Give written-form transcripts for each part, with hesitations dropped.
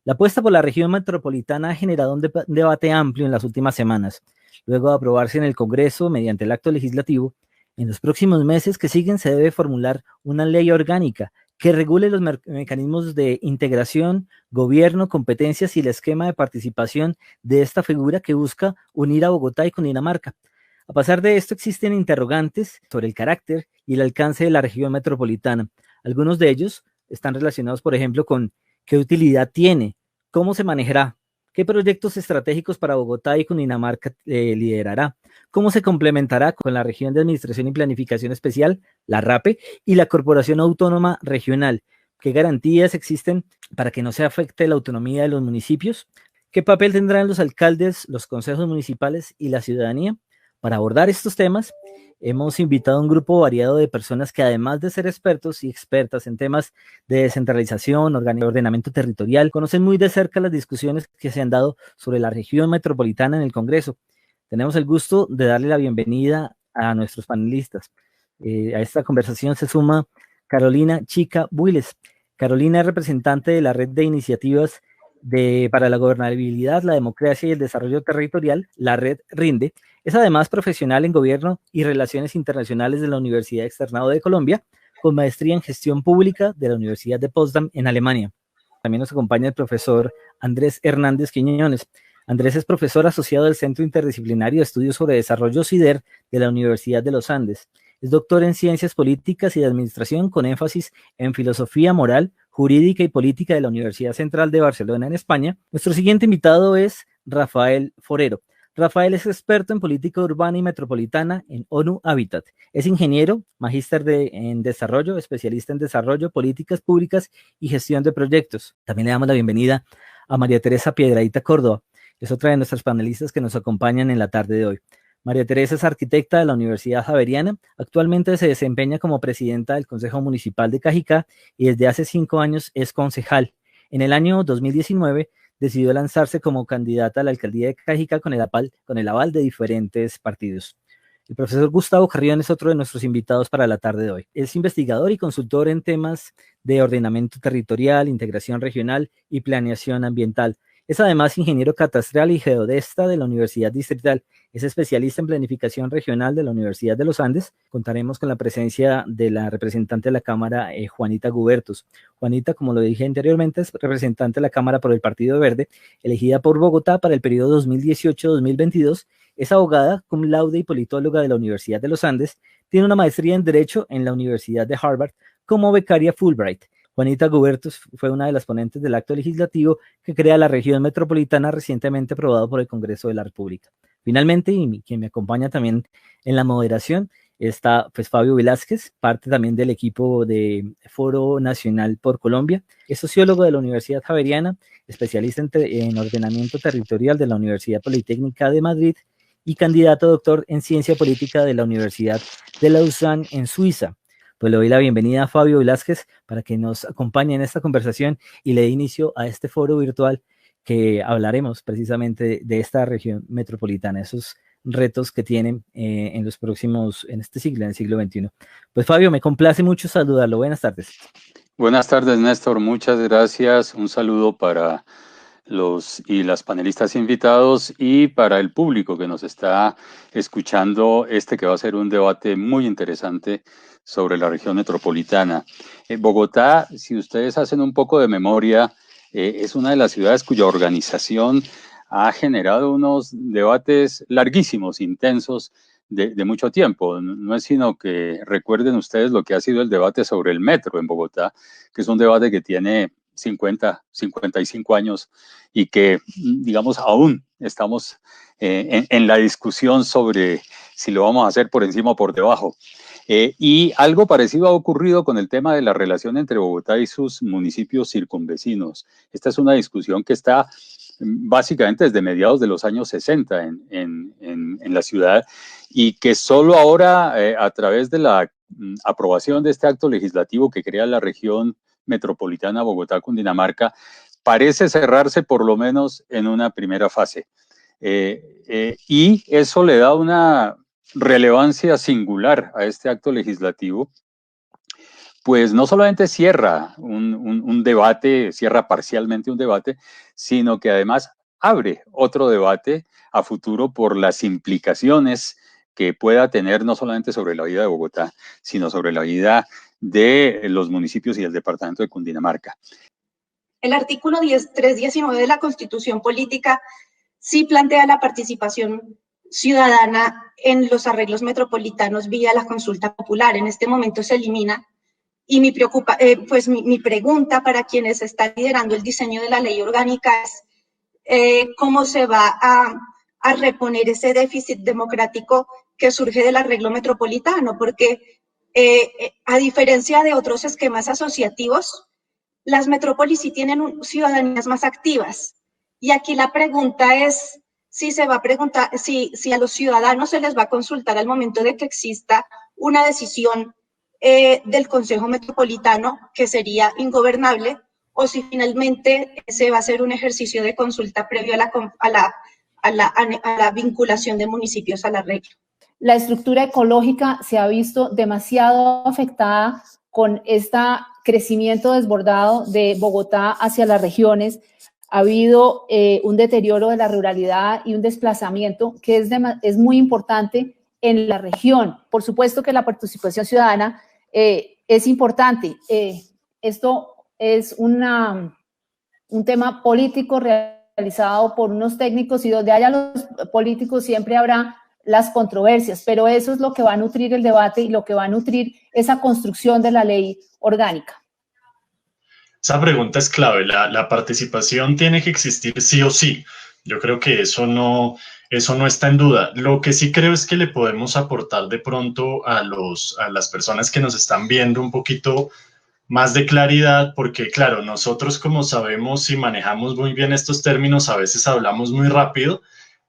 La apuesta por la región metropolitana ha generado un debate amplio en las últimas semanas. Luego de aprobarse en el Congreso mediante el acto legislativo, en los próximos meses que siguen se debe formular una ley orgánica que regule los mecanismos de integración, gobierno, competencias y el esquema de participación de esta figura que busca unir a Bogotá y Cundinamarca. A pesar de esto, existen interrogantes sobre el carácter y el alcance de la región metropolitana. Algunos de ellos están relacionados, por ejemplo, con qué utilidad tiene, cómo se manejará, qué proyectos estratégicos para Bogotá y Cundinamarca liderará, cómo se complementará con la región de Administración y Planificación Especial, la RAPE, y la Corporación Autónoma Regional. ¿Qué garantías existen para que no se afecte la autonomía de los municipios? ¿Qué papel tendrán los alcaldes, los consejos municipales y la ciudadanía? Para abordar estos temas, hemos invitado a un grupo variado de personas que, además de ser expertos y expertas en temas de descentralización, ordenamiento territorial, conocen muy de cerca las discusiones que se han dado sobre la región metropolitana en el Congreso. Tenemos el gusto de darle la bienvenida a nuestros panelistas. A esta conversación se suma Carolina Chica Builes. Carolina es representante de la Red de Iniciativas para la Gobernabilidad, la Democracia y el Desarrollo Territorial, la Red RINDE. Es además profesional en Gobierno y Relaciones Internacionales de la Universidad Externado de Colombia, con maestría en Gestión Pública de la Universidad de Potsdam en Alemania. También nos acompaña el profesor Andrés Hernández Quiñones. Andrés es profesor asociado del Centro Interdisciplinario de Estudios sobre Desarrollo CIDER de la Universidad de los Andes. Es doctor en Ciencias Políticas y de Administración con énfasis en Filosofía Moral, Jurídica y Política de la Universidad Central de Barcelona en España. Nuestro siguiente invitado es Rafael Forero. Rafael es experto en política urbana y metropolitana en ONU Habitat. Es ingeniero, magíster en desarrollo, especialista en desarrollo, políticas públicas y gestión de proyectos. También le damos la bienvenida a María Teresa Piedradita Córdoba. Es otra de nuestras panelistas que nos acompañan en la tarde de hoy. María Teresa es arquitecta de la Universidad Javeriana. Actualmente se desempeña como presidenta del Consejo Municipal de Cajicá y desde hace 5 años es concejal. En el año 2019 decidió lanzarse como candidata a la alcaldía de Cajicá con el aval de diferentes partidos. El profesor Gustavo Carrión es otro de nuestros invitados para la tarde de hoy. Es investigador y consultor en temas de ordenamiento territorial, integración regional y planeación ambiental. Es además ingeniero catastral y geodesta de la Universidad Distrital. Es especialista en planificación regional de la Universidad de los Andes. Contaremos con la presencia de la representante de la Cámara, Juanita Gubertus. Juanita, como lo dije anteriormente, es representante de la Cámara por el Partido Verde, elegida por Bogotá para el periodo 2018-2022. Es abogada, cum laude y politóloga de la Universidad de los Andes. Tiene una maestría en Derecho en la Universidad de Harvard como becaria Fulbright. Juanita Gubertus fue una de las ponentes del acto legislativo que crea la región metropolitana recientemente aprobado por el Congreso de la República. Finalmente, y quien me acompaña también en la moderación, está pues Fabio Velázquez, parte también del equipo de Foro Nacional por Colombia. Es sociólogo de la Universidad Javeriana, especialista en ordenamiento territorial de la Universidad Politécnica de Madrid y candidato a doctor en Ciencia Política de la Universidad de Lausanne en Suiza. Pues le doy la bienvenida a Fabio Velázquez para que nos acompañe en esta conversación y le dé inicio a este foro virtual que hablaremos precisamente de esta región metropolitana, esos retos que tienen en este siglo, en el siglo XXI. Pues Fabio, me complace mucho saludarlo. Buenas tardes. Buenas tardes, Néstor. Muchas gracias. Un saludo para los y las panelistas invitados y para el público que nos está escuchando que va a ser un debate muy interesante sobre la región metropolitana. Bogotá, si ustedes hacen un poco de memoria, es una de las ciudades cuya organización ha generado unos debates larguísimos, intensos, de mucho tiempo. No es sino que recuerden ustedes lo que ha sido el debate sobre el metro en Bogotá, que es un debate que tiene 55 años y que, digamos, aún estamos en la discusión sobre si lo vamos a hacer por encima o por debajo. Y algo parecido ha ocurrido con el tema de la relación entre Bogotá y sus municipios circunvecinos. Esta es una discusión que está básicamente desde mediados de los años 60 en la ciudad y que solo ahora, a través de la aprobación de este acto legislativo que crea la región metropolitana Bogotá-Cundinamarca, parece cerrarse por lo menos en una primera fase. Y eso le da una relevancia singular a este acto legislativo, pues no solamente cierra un debate, cierra parcialmente un debate, sino que además abre otro debate a futuro por las implicaciones que pueda tener no solamente sobre la vida de Bogotá, sino sobre la vida de los municipios y del departamento de Cundinamarca. El artículo 319 de la Constitución Política sí plantea la participación ciudadana en los arreglos metropolitanos vía la consulta popular. En este momento se elimina. Y mi pregunta para quienes están liderando el diseño de la ley orgánica es cómo se va a reponer ese déficit democrático que surge del arreglo metropolitano, porque a diferencia de otros esquemas asociativos, las metrópolis sí tienen ciudadanías más activas. Y aquí la pregunta es si se va a preguntar, si a los ciudadanos se les va a consultar al momento de que exista una decisión del Consejo Metropolitano que sería ingobernable, o si finalmente se va a hacer un ejercicio de consulta previo a la vinculación de municipios al arreglo. La estructura ecológica se ha visto demasiado afectada con este crecimiento desbordado de Bogotá hacia las regiones. Ha habido un deterioro de la ruralidad y un desplazamiento que es muy importante en la región. Por supuesto que la participación ciudadana es importante. Esto es un tema político realizado por unos técnicos, y donde haya los políticos siempre habrá las controversias, pero eso es lo que va a nutrir el debate y lo que va a nutrir esa construcción de la ley orgánica. Esa pregunta es clave. La participación tiene que existir sí o sí. Yo creo que eso no está en duda. Lo que sí creo es que le podemos aportar de pronto a las personas que nos están viendo un poquito más de claridad, porque claro, nosotros como sabemos y manejamos muy bien estos términos, a veces hablamos muy rápido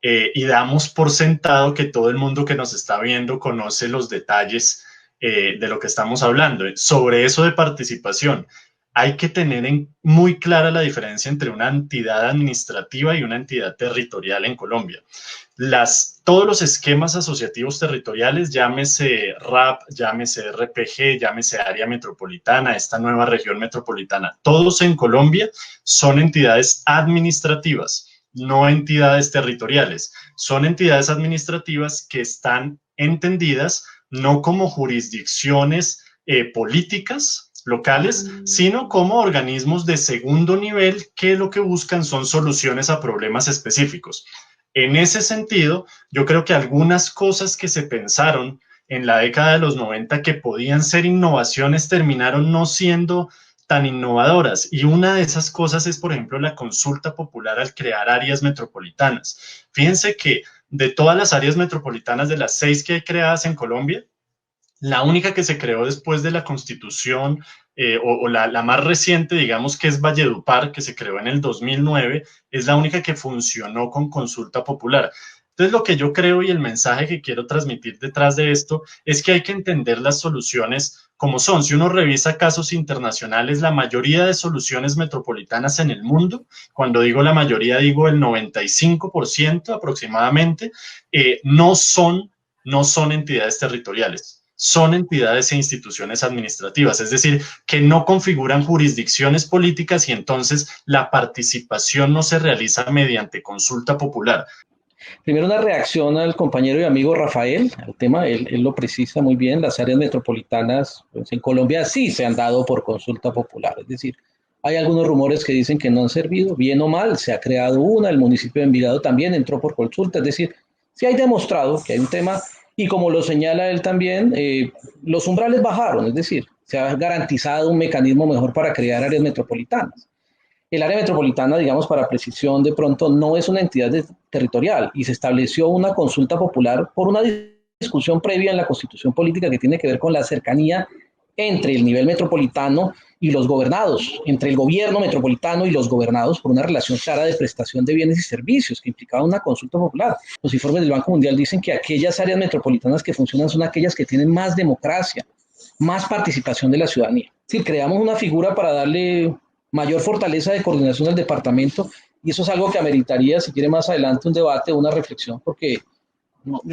y damos por sentado que todo el mundo que nos está viendo conoce los detalles de lo que estamos hablando. Sobre eso de participación, hay que tener muy clara la diferencia entre una entidad administrativa y una entidad territorial en Colombia. Todos los esquemas asociativos territoriales, llámese RAP, llámese RPG, llámese área metropolitana, esta nueva región metropolitana, todos en Colombia son entidades administrativas, no entidades territoriales. Son entidades administrativas que están entendidas no como jurisdicciones políticas locales, sino como organismos de segundo nivel que lo que buscan son soluciones a problemas específicos. En ese sentido, yo creo que algunas cosas que se pensaron en la década de los 90 que podían ser innovaciones terminaron no siendo tan innovadoras, y una de esas cosas es, por ejemplo, la consulta popular al crear áreas metropolitanas. Fíjense que de todas las áreas metropolitanas, de las 6 que hay creadas en Colombia, la única que se creó después de la Constitución, o la más reciente, digamos, que es Valledupar, que se creó en el 2009, es la única que funcionó con consulta popular. Entonces, lo que yo creo y el mensaje que quiero transmitir detrás de esto es que hay que entender las soluciones como son. Si uno revisa casos internacionales, la mayoría de soluciones metropolitanas en el mundo, cuando digo la mayoría, digo el 95% aproximadamente, no son entidades territoriales. Son entidades e instituciones administrativas, es decir, que no configuran jurisdicciones políticas, y entonces la participación no se realiza mediante consulta popular. Primero, una reacción al compañero y amigo Rafael, al tema, él lo precisa muy bien. Las áreas metropolitanas, pues, en Colombia sí se han dado por consulta popular, es decir, hay algunos rumores que dicen que no han servido, bien o mal, se ha creado una, el municipio de Envigado también entró por consulta, es decir, sí hay demostrado que hay un tema. Y como lo señala él también, los umbrales bajaron, es decir, se ha garantizado un mecanismo mejor para crear áreas metropolitanas. El área metropolitana, digamos, para precisión, de pronto no es una entidad territorial, y se estableció una consulta popular por una discusión previa en la Constitución Política que tiene que ver con la cercanía entre el nivel metropolitano y los gobernados, entre el gobierno metropolitano y los gobernados, por una relación clara de prestación de bienes y servicios que implicaba una consulta popular. Los informes del Banco Mundial dicen que aquellas áreas metropolitanas que funcionan son aquellas que tienen más democracia, más participación de la ciudadanía. Si creamos una figura para darle mayor fortaleza de coordinación al departamento, y eso es algo que ameritaría, si quiere, más adelante un debate, una reflexión, porque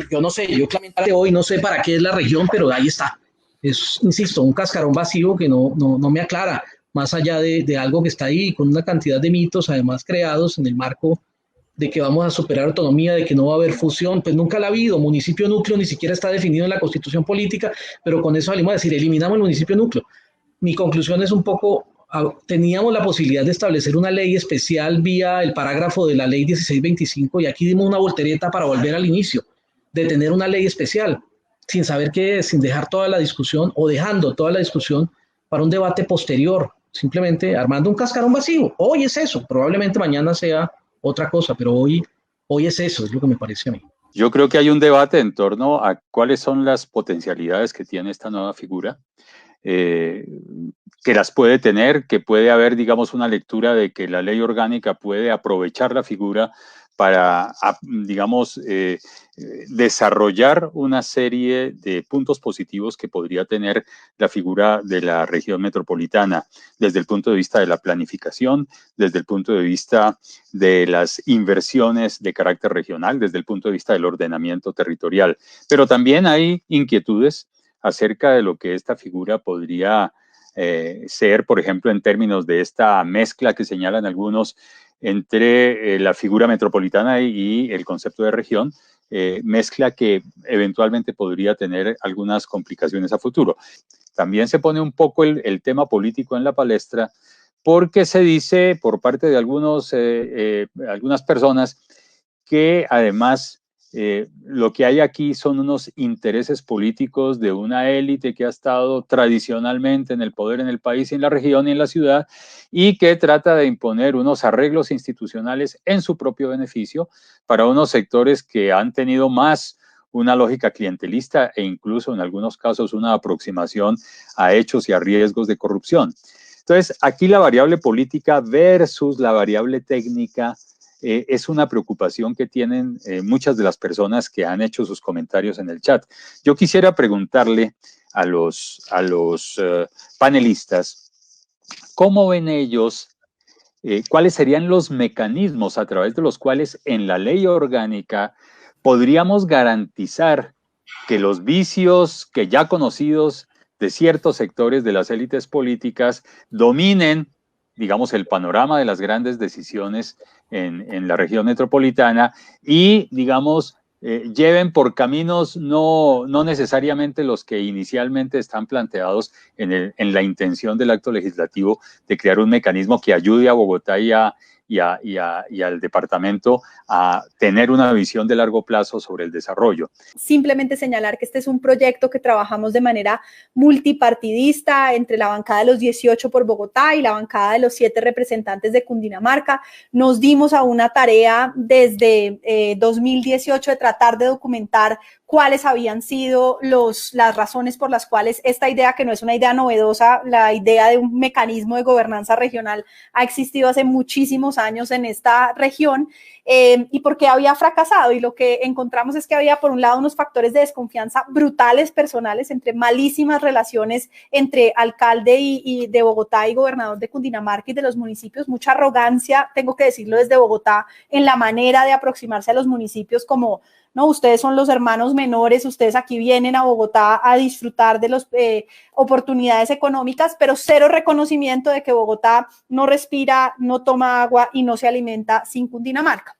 yo no sé, yo claramente hoy no sé para qué es la región, pero ahí está. es, insisto, un cascarón vacío que no me aclara, más allá de algo que está ahí, con una cantidad de mitos además creados en el marco de que vamos a superar autonomía, de que no va a haber fusión, pues nunca la ha habido. Municipio núcleo ni siquiera está definido en la Constitución política, pero con eso salimos a decir, eliminamos el municipio núcleo. Mi conclusión es un poco, teníamos la posibilidad de establecer una ley especial vía el parágrafo de la ley 1625 y aquí dimos una voltereta para volver al inicio, de tener una ley especial, sin saber qué es, sin dejar toda la discusión o dejando toda la discusión para un debate posterior, simplemente armando un cascarón vacío. Hoy es eso, probablemente mañana sea otra cosa, pero hoy es eso, es lo que me parece a mí. Yo creo que hay un debate en torno a cuáles son las potencialidades que tiene esta nueva figura, que las puede tener, que puede haber, digamos, una lectura de que la ley orgánica puede aprovechar la figura para, digamos, desarrollar una serie de puntos positivos que podría tener la figura de la región metropolitana desde el punto de vista de la planificación, desde el punto de vista de las inversiones de carácter regional, desde el punto de vista del ordenamiento territorial. Pero también hay inquietudes acerca de lo que esta figura podría ser, por ejemplo, en términos de esta mezcla que señalan algunos entre la figura metropolitana y el concepto de región, mezcla que eventualmente podría tener algunas complicaciones a futuro. También se pone un poco el tema político en la palestra porque se dice por parte de algunas personas que además lo que hay aquí son unos intereses políticos de una élite que ha estado tradicionalmente en el poder en el país, en la región y en la ciudad, y que trata de imponer unos arreglos institucionales en su propio beneficio para unos sectores que han tenido más una lógica clientelista e incluso en algunos casos una aproximación a hechos y a riesgos de corrupción. Entonces, aquí la variable política versus la variable técnica es una preocupación que tienen muchas de las personas que han hecho sus comentarios en el chat. Yo quisiera preguntarle a los panelistas, ¿cómo ven ellos cuáles serían los mecanismos a través de los cuales en la ley orgánica podríamos garantizar que los vicios que ya conocidos de ciertos sectores de las élites políticas dominen, digamos, el panorama de las grandes decisiones en la región metropolitana y, digamos, lleven por caminos no necesariamente los que inicialmente están planteados en la intención del acto legislativo de crear un mecanismo que ayude a Bogotá y al departamento a tener una visión de largo plazo sobre el desarrollo. Simplemente señalar que este es un proyecto que trabajamos de manera multipartidista entre la bancada de los 18 por Bogotá y la bancada de los 7 representantes de Cundinamarca. Nos dimos a una tarea desde 2018 de tratar de documentar cuáles habían sido las razones por las cuales esta idea, que no es una idea novedosa, la idea de un mecanismo de gobernanza regional ha existido hace muchísimos años en esta región, y por qué había fracasado. Y lo que encontramos es que había, por un lado, unos factores de desconfianza brutales personales, entre malísimas relaciones entre alcalde y de Bogotá y gobernador de Cundinamarca y de los municipios, mucha arrogancia, tengo que decirlo desde Bogotá, en la manera de aproximarse a los municipios como, no, ustedes son los hermanos menores, ustedes aquí vienen a Bogotá a disfrutar de las oportunidades económicas, pero cero reconocimiento de que Bogotá no respira, no toma agua y no se alimenta sin Cundinamarca.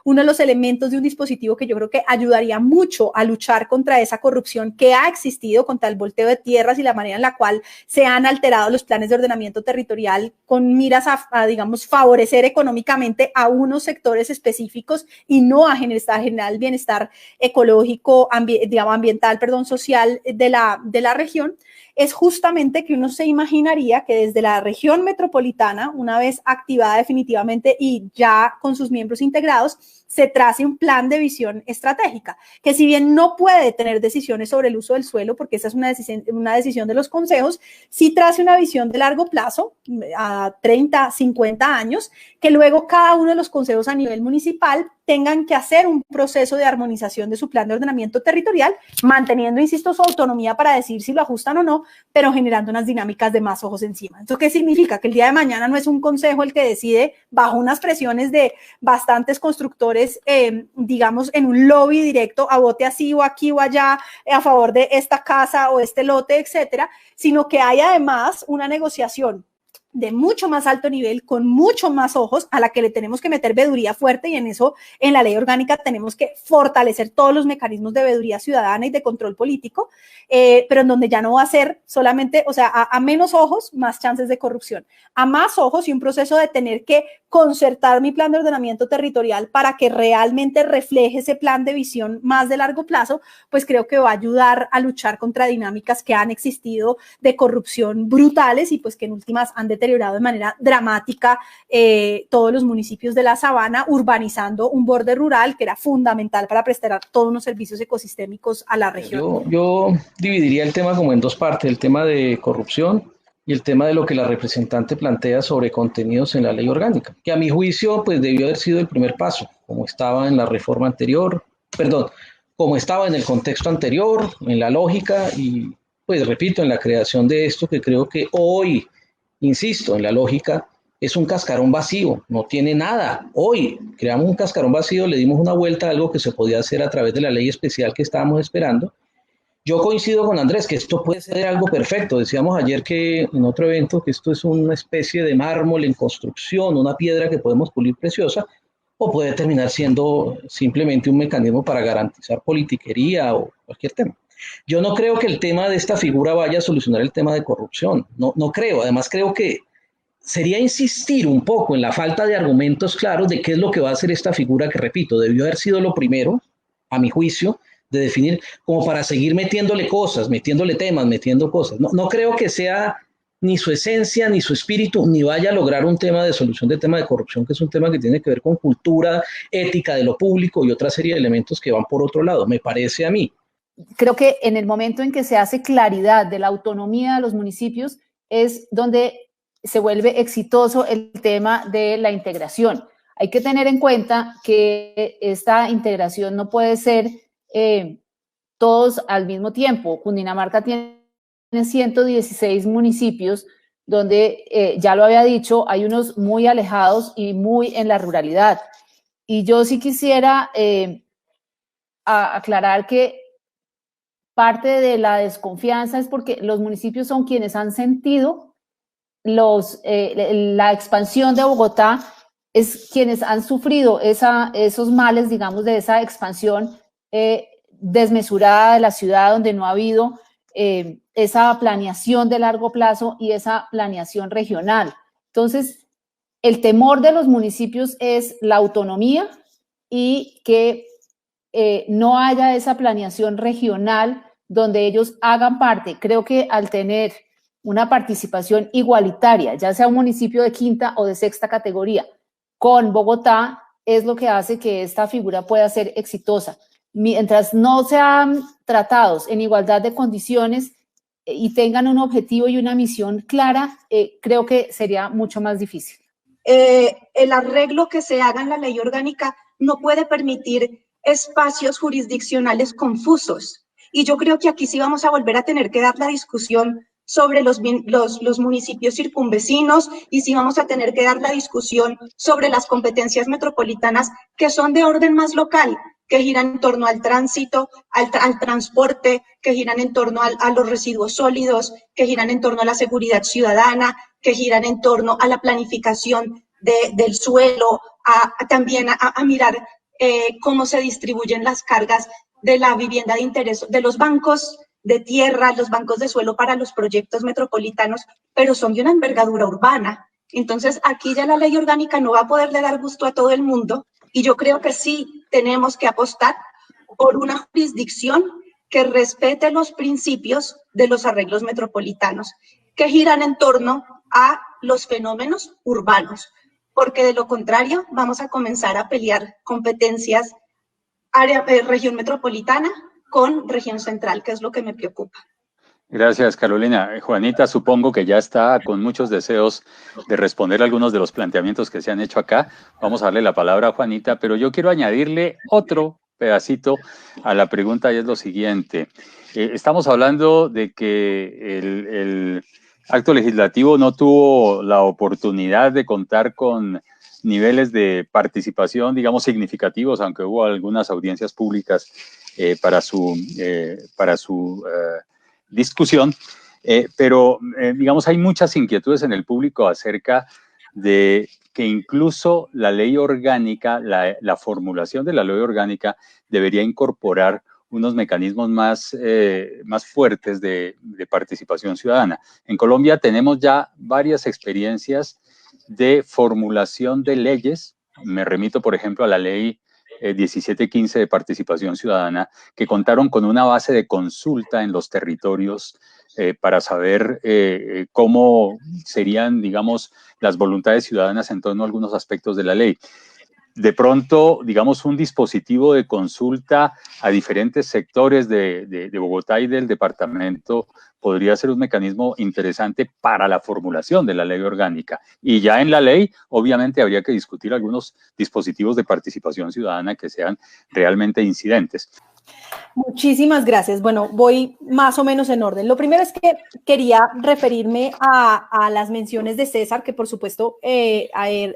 Uno de los elementos de un dispositivo que yo creo que ayudaría mucho a luchar contra esa corrupción que ha existido, contra el volteo de tierras y la manera en la cual se han alterado los planes de ordenamiento territorial con miras a digamos, favorecer económicamente a unos sectores específicos y no a generar el bienestar ecológico, ambiental, social de la región, es justamente que uno se imaginaría que desde la región metropolitana, una vez activada definitivamente y ya con sus miembros integrados, se trace un plan de visión estratégica, que si bien no puede tener decisiones sobre el uso del suelo, porque esa es una decisión de los consejos, sí trace una visión de largo plazo, a 30, 50 años, que luego cada uno de los consejos a nivel municipal tengan que hacer un proceso de armonización de su plan de ordenamiento territorial, manteniendo, insisto, su autonomía para decir si lo ajustan o no, pero generando unas dinámicas de más ojos encima. ¿Esto qué significa? Que el día de mañana no es un consejo el que decide bajo unas presiones de bastantes constructores, digamos, en un lobby directo a vote así o aquí o allá a favor de esta casa o este lote, etcétera, sino que hay además una negociación de mucho más alto nivel, con mucho más ojos, a la que le tenemos que meter veeduría fuerte, y en eso, en la ley orgánica, tenemos que fortalecer todos los mecanismos de veeduría ciudadana y de control político, pero en donde ya no va a ser solamente, o sea, a menos ojos, más chances de corrupción, a más ojos y un proceso de tener que concertar mi plan de ordenamiento territorial para que realmente refleje ese plan de visión más de largo plazo, pues creo que va a ayudar a luchar contra dinámicas que han existido de corrupción brutales y pues que en últimas han deteriorado de manera dramática todos los municipios de la Sabana, urbanizando un borde rural que era fundamental para prestar todos los servicios ecosistémicos a la región. Yo dividiría el tema como en dos partes, el tema de corrupción y el tema de lo que la representante plantea sobre contenidos en la ley orgánica, que a mi juicio pues debió haber sido el primer paso, como estaba en la reforma anterior, perdón, como estaba en el contexto anterior, en la lógica y pues repito, en la creación de esto que creo que hoy, insisto, en la lógica es un cascarón vacío, no tiene nada. Hoy creamos un cascarón vacío, le dimos una vuelta a algo que se podía hacer a través de la ley especial que estábamos esperando. Yo coincido con Andrés que esto puede ser algo perfecto. Decíamos ayer que en otro evento que esto es una especie de mármol en construcción, una piedra que podemos pulir preciosa, o puede terminar siendo simplemente un mecanismo para garantizar politiquería o cualquier tema. Yo no creo que el tema de esta figura vaya a solucionar el tema de corrupción. No creo. Además, creo que sería insistir un poco en la falta de argumentos claros de qué es lo que va a hacer esta figura que, repito, debió haber sido lo primero, a mi juicio, de definir como para seguir metiéndole cosas, metiéndole temas, metiendo cosas. No creo que sea ni su esencia, ni su espíritu, ni vaya a lograr un tema de solución de tema de corrupción, que es un tema que tiene que ver con cultura, ética de lo público y otra serie de elementos que van por otro lado, me parece a mí. Creo que en el momento en que se hace claridad de la autonomía de los municipios es donde se vuelve exitoso el tema de la integración. Hay que tener en cuenta que esta integración no puede ser todos al mismo tiempo. Cundinamarca tiene 116 municipios donde, ya lo había dicho, hay unos muy alejados y muy en la ruralidad. Y yo sí quisiera aclarar que parte de la desconfianza es porque los municipios son quienes han sentido la expansión de Bogotá, es quienes han sufrido esos males, digamos, de esa expansión desmesurada de la ciudad, donde no ha habido esa planeación de largo plazo y esa planeación regional. Entonces, el temor de los municipios es la autonomía y que no haya esa planeación regional donde ellos hagan parte. Creo que al tener una participación igualitaria, ya sea un municipio de quinta o de sexta categoría, con Bogotá, es lo que hace que esta figura pueda ser exitosa. Mientras no sean tratados en igualdad de condiciones y tengan un objetivo y una misión clara, creo que sería mucho más difícil. El arreglo que se haga en la ley orgánica no puede permitir espacios jurisdiccionales confusos. Y yo creo que aquí sí vamos a volver a tener que dar la discusión sobre los municipios circunvecinos y sí vamos a tener que dar la discusión sobre las competencias metropolitanas que son de orden más local, que giran en torno al tránsito, al transporte, que giran en torno a los residuos sólidos, que giran en torno a la seguridad ciudadana, que giran en torno a la planificación del suelo, también a mirar cómo se distribuyen las cargas de la vivienda de interés de los bancos de tierra, los bancos de suelo para los proyectos metropolitanos, pero son de una envergadura urbana. Entonces, aquí ya la ley orgánica no va a poderle dar gusto a todo el mundo, y yo creo que sí tenemos que apostar por una jurisdicción que respete los principios de los arreglos metropolitanos, que giran en torno a los fenómenos urbanos, porque de lo contrario vamos a comenzar a pelear competencias región metropolitana con región central, que es lo que me preocupa. Gracias, Carolina. Juanita, supongo que ya está con muchos deseos de responder algunos de los planteamientos que se han hecho acá. Vamos a darle la palabra a Juanita, pero yo quiero añadirle otro pedacito a la pregunta y es lo siguiente. Estamos hablando de que el acto legislativo no tuvo la oportunidad de contar con niveles de participación, digamos, significativos, aunque hubo algunas audiencias públicas para su discusión, pero digamos hay muchas inquietudes en el público acerca de que incluso la ley orgánica, la formulación de la ley orgánica debería incorporar unos mecanismos más fuertes de participación ciudadana. En Colombia tenemos ya varias experiencias de formulación de leyes. Me remito, por ejemplo, a la ley 1715 de participación ciudadana, que contaron con una base de consulta en los territorios para saber cómo serían, digamos, las voluntades ciudadanas en torno a algunos aspectos de la ley. De pronto, digamos, un dispositivo de consulta a diferentes sectores de Bogotá y del departamento podría ser un mecanismo interesante para la formulación de la ley orgánica. Y ya en la ley, obviamente, habría que discutir algunos dispositivos de participación ciudadana que sean realmente incidentes. Muchísimas gracias. Bueno, voy más o menos en orden. Lo primero es que quería referirme a las menciones de César, que por supuesto,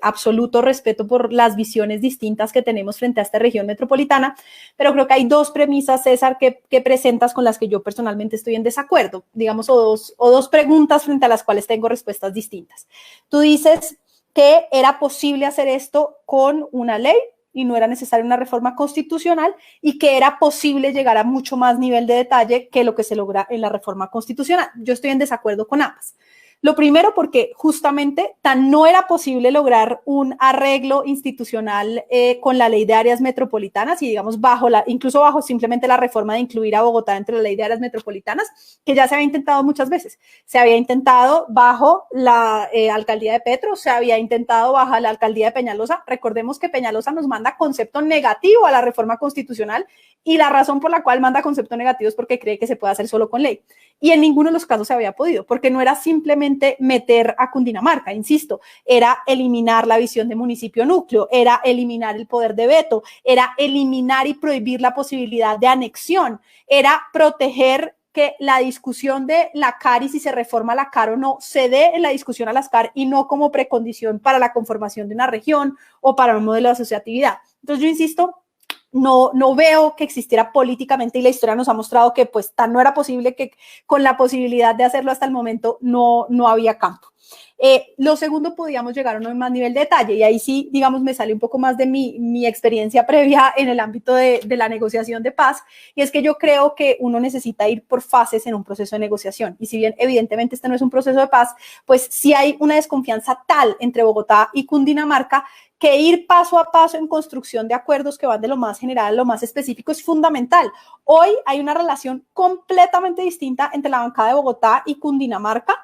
absoluto respeto por las visiones distintas que tenemos frente a esta región metropolitana, pero creo que hay dos premisas, César, que presentas con las que yo personalmente estoy en desacuerdo, digamos, o dos preguntas frente a las cuales tengo respuestas distintas. Tú dices que era posible hacer esto con una ley y no era necesaria una reforma constitucional y que era posible llegar a mucho más nivel de detalle que lo que se logra en la reforma constitucional. Yo estoy en desacuerdo con ambas. Lo primero porque justamente no era posible lograr un arreglo institucional con la ley de áreas metropolitanas y digamos incluso bajo simplemente la reforma de incluir a Bogotá dentro de la ley de áreas metropolitanas, que ya se había intentado muchas veces. Se había intentado bajo la alcaldía de Petro, se había intentado bajo la alcaldía de Peñalosa. Recordemos que Peñalosa nos manda concepto negativo a la reforma constitucional y la razón por la cual manda concepto negativo es porque cree que se puede hacer solo con ley. Y en ninguno de los casos se había podido, porque no era simplemente meter a Cundinamarca, insisto, era eliminar la visión de municipio núcleo, era eliminar el poder de veto, era eliminar y prohibir la posibilidad de anexión, era proteger que la discusión de la CAR y si se reforma la CAR o no se dé en la discusión a las CAR y no como precondición para la conformación de una región o para un modelo de asociatividad. Entonces yo insisto, no veo que existiera políticamente y la historia nos ha mostrado que pues no era posible, que con la posibilidad de hacerlo hasta el momento no había campo. Lo segundo, podíamos llegar a un más nivel de detalle y ahí sí, digamos, me sale un poco más de mi experiencia previa en el ámbito de la negociación de paz y es que yo creo que uno necesita ir por fases en un proceso de negociación y si bien evidentemente este no es un proceso de paz, pues sí hay una desconfianza tal entre Bogotá y Cundinamarca que ir paso a paso en construcción de acuerdos que van de lo más general a lo más específico es fundamental. Hoy hay una relación completamente distinta entre la bancada de Bogotá y Cundinamarca,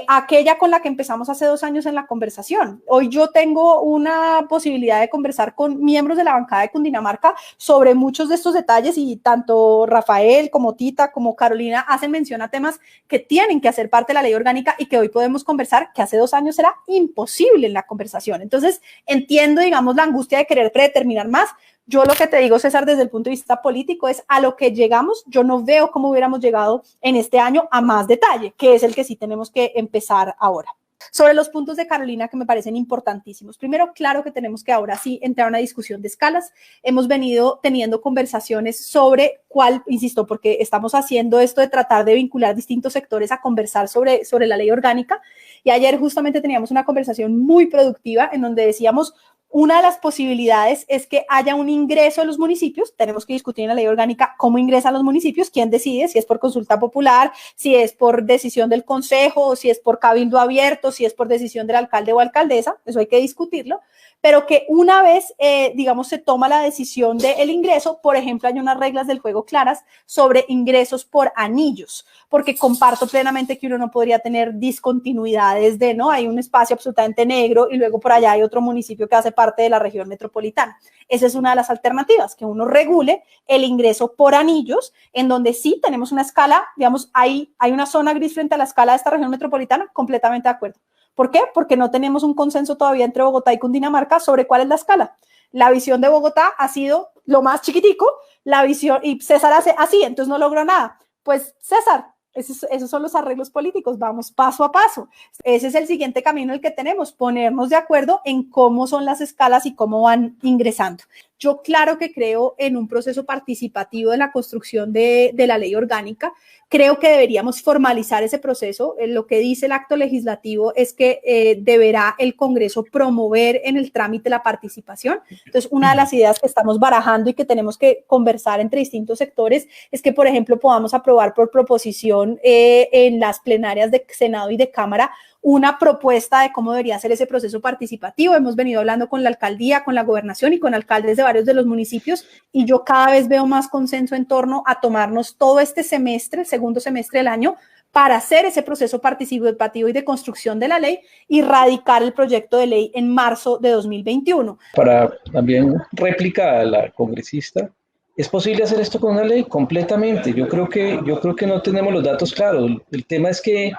aquella con la que empezamos hace 2 años en la conversación. Hoy yo tengo una posibilidad de conversar con miembros de la bancada de Cundinamarca sobre muchos de estos detalles y tanto Rafael como Tita como Carolina hacen mención a temas que tienen que hacer parte de la ley orgánica y que hoy podemos conversar, que hace 2 años era imposible en la conversación. Entonces entiendo, digamos, la angustia de querer predeterminar más. Yo lo que te digo, César, desde el punto de vista político es a lo que llegamos. Yo no veo cómo hubiéramos llegado en este año a más detalle, que es el que sí tenemos que empezar ahora. Sobre los puntos de Carolina que me parecen importantísimos. Primero, claro que tenemos que ahora sí entrar a una discusión de escalas. Hemos venido teniendo conversaciones sobre cuál, insisto, porque estamos haciendo esto de tratar de vincular distintos sectores a conversar sobre la ley orgánica. Y ayer justamente teníamos una conversación muy productiva en donde decíamos, una de las posibilidades es que haya un ingreso de los municipios. Tenemos que discutir en la ley orgánica cómo ingresan los municipios, quién decide, si es por consulta popular, si es por decisión del consejo, si es por cabildo abierto, si es por decisión del alcalde o alcaldesa, eso hay que discutirlo, pero que una vez, digamos, se toma la decisión del ingreso, por ejemplo, hay unas reglas del juego claras sobre ingresos por anillos, porque comparto plenamente que uno no podría tener discontinuidades de, ¿no? Hay un espacio absolutamente negro y luego por allá hay otro municipio que hace parte parte de la región metropolitana. Esa es una de las alternativas, que uno regule el ingreso por anillos, en donde sí tenemos una escala, digamos, hay una zona gris frente a la escala de esta región metropolitana, completamente de acuerdo. ¿Por qué? Porque no tenemos un consenso todavía entre Bogotá y Cundinamarca sobre cuál es la escala. La visión de Bogotá ha sido lo más chiquitico, la visión, y César hace así, entonces no logró nada. Pues César, esos son los arreglos políticos, vamos paso a paso. Ese es el siguiente camino el que tenemos, ponernos de acuerdo en cómo son las escalas y cómo van ingresando. Yo claro que creo en un proceso participativo de la construcción de la ley orgánica. Creo que deberíamos formalizar ese proceso. Lo que dice el acto legislativo es que deberá el Congreso promover en el trámite la participación. Entonces, una de las ideas que estamos barajando y que tenemos que conversar entre distintos sectores es que, por ejemplo, podamos aprobar por proposición en las plenarias de Senado y de Cámara una propuesta de cómo debería ser ese proceso participativo. Hemos venido hablando con la alcaldía, con la gobernación y con alcaldes de varios de los municipios, y yo cada vez veo más consenso en torno a tomarnos todo este semestre, el segundo semestre del año, para hacer ese proceso participativo y de construcción de la ley y radicar el proyecto de ley en marzo de 2021. Para también réplica a la congresista, ¿es posible hacer esto con una ley? Completamente. Yo creo que no tenemos los datos claros. El tema es que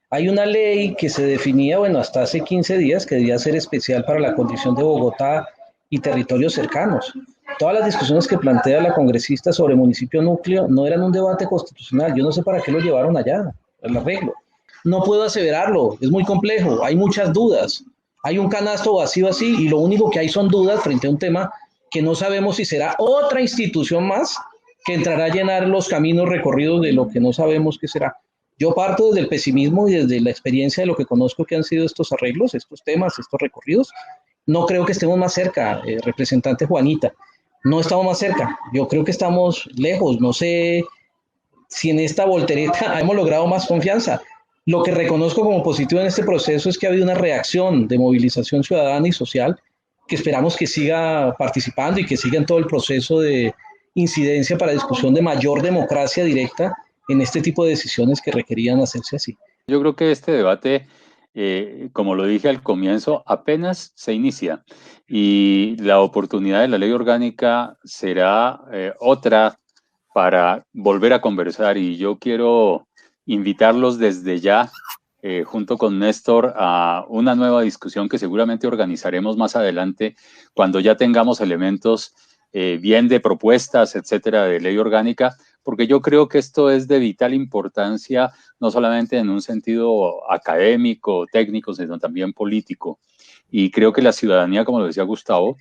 hay una ley que se definía, bueno, hasta hace 15 días, que debía ser especial para la condición de Bogotá y territorios cercanos. Todas las discusiones que plantea la congresista sobre municipio núcleo no eran un debate constitucional. Yo no sé para qué lo llevaron allá, el arreglo. No puedo aseverarlo, es muy complejo, hay muchas dudas. Hay un canasto vacío así y lo único que hay son dudas frente a un tema que no sabemos si será otra institución más que entrará a llenar los caminos recorridos de lo que no sabemos qué será. Yo parto desde el pesimismo y desde la experiencia de lo que conozco que han sido estos arreglos, estos temas, estos recorridos. No creo que estemos más cerca, representante Juanita. No estamos más cerca. Yo creo que estamos lejos. No sé si en esta voltereta hemos logrado más confianza. Lo que reconozco como positivo en este proceso es que ha habido una reacción de movilización ciudadana y social que esperamos que siga participando y que siga en todo el proceso de incidencia para discusión de mayor democracia directa en este tipo de decisiones que requerían hacerse así. Yo creo que este debate, como lo dije al comienzo, apenas se inicia y la oportunidad de la ley orgánica será otra para volver a conversar, y yo quiero invitarlos desde ya, junto con Néstor, a una nueva discusión que seguramente organizaremos más adelante cuando ya tengamos elementos bien de propuestas, etcétera, de ley orgánica, porque yo creo que esto es de vital importancia, no solamente en un sentido académico, técnico, sino también político. Y creo que la ciudadanía, como lo decía Gustavo,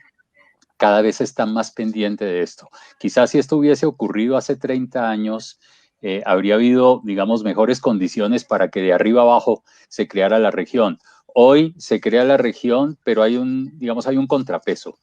cada vez está más pendiente de esto. Quizás si esto hubiese ocurrido hace 30 años, habría habido, digamos, mejores condiciones para que de arriba abajo se creara la región. Hoy se crea la región, pero hay un contrapeso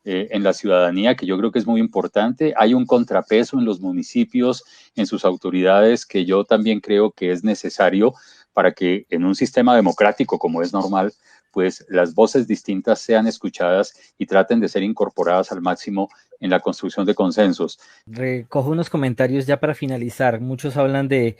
en la ciudadanía que yo creo que es muy importante. Hay un contrapeso en los municipios, en sus autoridades, que yo también creo que es necesario para que en un sistema democrático como es normal, pues las voces distintas sean escuchadas y traten de ser incorporadas al máximo en la construcción de consensos. Recojo unos comentarios ya para finalizar. Muchos hablan de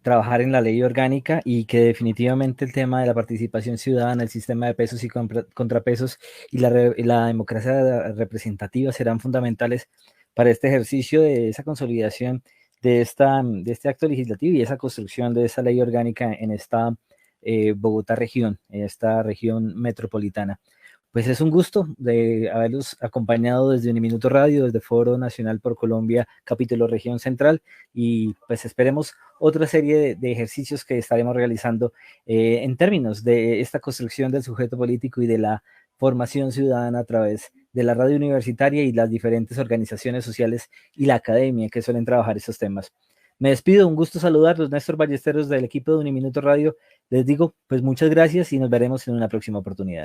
trabajar en la ley orgánica y que definitivamente el tema de la participación ciudadana, el sistema de pesos y contrapesos y la democracia representativa serán fundamentales para este ejercicio de esa consolidación de este acto legislativo y esa construcción de esa ley orgánica en esta Bogotá región, en esta región metropolitana. Pues es un gusto de haberlos acompañado desde Uniminuto Radio, desde Foro Nacional por Colombia, capítulo Región Central, y pues esperemos otra serie de ejercicios que estaremos realizando en términos de esta construcción del sujeto político y de la formación ciudadana a través de la radio universitaria y las diferentes organizaciones sociales y la academia que suelen trabajar estos temas. Me despido, un gusto saludarlos, Néstor Ballesteros del equipo de Uniminuto Radio. Les digo, pues muchas gracias y nos veremos en una próxima oportunidad.